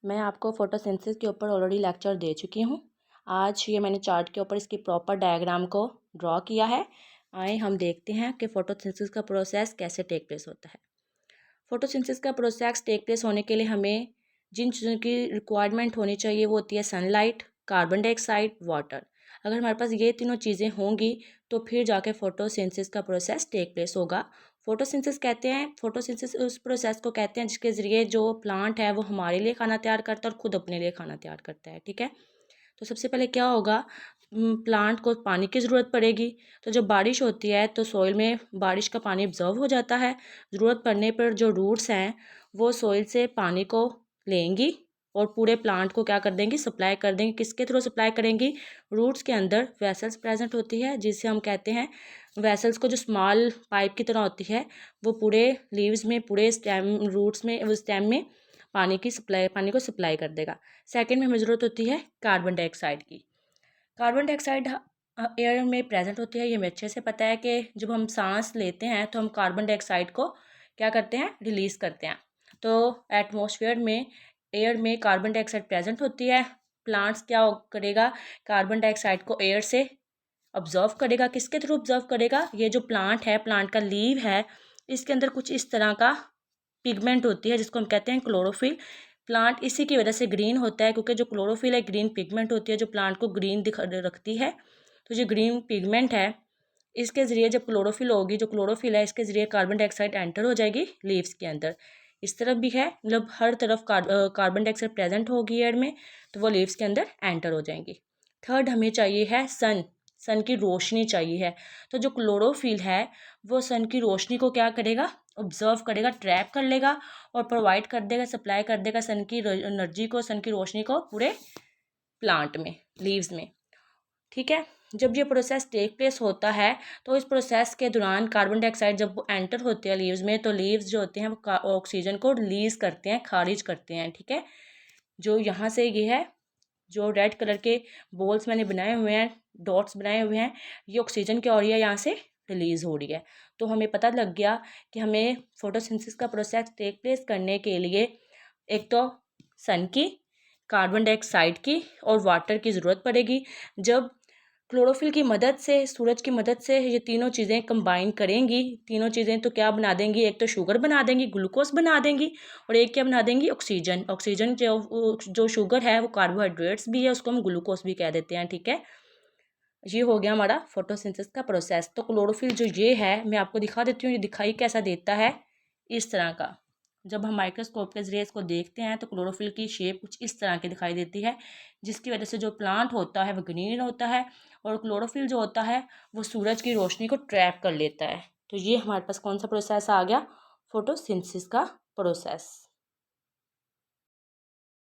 मैं आपको फोटोसिंथेसिस के ऊपर ऑलरेडी लेक्चर दे चुकी हूँ। आज ये मैंने चार्ट के ऊपर इसकी प्रॉपर डायग्राम को ड्रॉ किया है। आए हम देखते हैं कि फोटोसिंथेसिस का प्रोसेस कैसे टेक प्लेस होता है। फोटोसिंथेसिस का प्रोसेस टेक प्लेस होने के लिए हमें जिन चीज़ों की रिक्वायरमेंट होनी चाहिए वो होती है सनलाइट, कार्बन डाइऑक्साइड, वाटर। अगर हमारे पास ये तीनों चीज़ें होंगी तो फिर जाके फोटोसिंथेसिस का प्रोसेस टेक प्लेस होगा। फोटोसिंथेसिस उस प्रोसेस को कहते हैं जिसके ज़रिए जो प्लांट है वो हमारे लिए खाना तैयार करता है और ख़ुद अपने लिए खाना तैयार करता है। ठीक है, तो सबसे पहले क्या होगा, प्लांट को पानी की ज़रूरत पड़ेगी। तो जब बारिश होती है तो सॉइल में बारिश का पानी ऑब्जर्व हो जाता है। ज़रूरत पड़ने पर जो रूट्स हैं वो सॉइल से पानी को लेंगी और पूरे प्लांट को क्या कर देंगी, सप्लाई कर देंगी। किसके थ्रू सप्लाई करेंगी? रूट्स के अंदर वेसल्स प्रेजेंट होती है जिसे हम कहते हैं, वेसल्स को जो स्मॉल पाइप की तरह होती है वो पूरे लीव्स में, पूरे स्टेम, रूट्स में, वो स्टेम में पानी को सप्लाई कर देगा। सेकंड में हमें ज़रूरत होती है कार्बन डाइऑक्साइड की। कार्बन डाइऑक्साइड एयर में प्रेजेंट होती है। ये हमें अच्छे से पता है कि जब हम सांस लेते हैं तो हम कार्बन डाइऑक्साइड को क्या करते हैं, रिलीज़ करते हैं। तो एटमॉस्फेयर में, एयर में कार्बन डाइऑक्साइड प्रेजेंट होती है। प्लांट्स क्या करेगा, कार्बन डाइऑक्साइड को एयर से ऑब्जर्व करेगा। किसके थ्रू ऑब्जर्व करेगा? ये जो प्लांट है, प्लांट का लीव है, इसके अंदर कुछ इस तरह का पिगमेंट होती है जिसको हम कहते हैं क्लोरोफिल। प्लांट इसी की वजह से ग्रीन होता है क्योंकि जो क्लोरोफिल है ग्रीन पिगमेंट होती है जो प्लांट को ग्रीन रखती है। तो जो ग्रीन पिगमेंट है इसके ज़रिए जब क्लोरोफिल होगी, जो क्लोरोफिल है इसके ज़रिए कार्बन डाइऑक्साइड एंटर हो जाएगी लीव्स के अंदर। इस तरफ भी है, मतलब हर तरफ कार्बन डाइऑक्साइड प्रेजेंट होगी एयर में तो वो लीव्स के अंदर एंटर हो जाएंगी। थर्ड हमें चाहिए है सन की रोशनी चाहिए है। तो जो क्लोरोफिल है वो सन की रोशनी को क्या करेगा, ऑब्जर्व करेगा, ट्रैप कर लेगा और प्रोवाइड कर देगा, सप्लाई कर देगा सन की एनर्जी को, सन की रोशनी को पूरे प्लांट में, लीव्स में। ठीक है, जब ये प्रोसेस टेक प्लेस होता है तो इस प्रोसेस के दौरान कार्बन डाइऑक्साइड जब वो एंटर होते हैं लीव्स में तो लीव्स जो होते हैं वो ऑक्सीजन को रिलीज़ करते हैं, खारिज करते हैं। ठीक है, जो यहाँ से ये है, जो रेड कलर के बॉल्स मैंने बनाए हुए हैं, डॉट्स बनाए हुए हैं, ये ऑक्सीजन क्या हो रही है, यहाँ से रिलीज़ हो रही है। तो हमें पता लग गया कि हमें फोटोसिंथेसिस का प्रोसेस टेक प्लेस करने के लिए एक तो सन की, कार्बन डाइऑक्साइड की और वाटर की ज़रूरत पड़ेगी। जब क्लोरोफिल की मदद से, सूरज की मदद से ये तीनों चीज़ें कंबाइन करेंगी, तीनों चीज़ें तो क्या बना देंगी, एक तो शुगर बना देंगी, ग्लूकोज बना देंगी, और एक क्या बना देंगी, ऑक्सीजन। ऑक्सीजन जो शुगर है वो कार्बोहाइड्रेट्स भी है, उसको हम ग्लूकोज भी कह देते हैं। ठीक है, ये हो गया हमारा फोटोसिंथेसिस का प्रोसेस। तो क्लोरोफिल जो ये है मैं आपको दिखा देती हूँ, ये दिखाई कैसा देता है, इस तरह का। जब हम माइक्रोस्कोप के जरिए इसको देखते हैं तो क्लोरोफिल की शेप कुछ इस तरह की दिखाई देती है जिसकी वजह से जो प्लांट होता है वो ग्रीन होता है और क्लोरोफिल जो होता है वो सूरज की रोशनी को ट्रैप कर लेता है। तो ये हमारे पास कौन सा प्रोसेस आ गया, फोटोसिंथेसिस का प्रोसेस।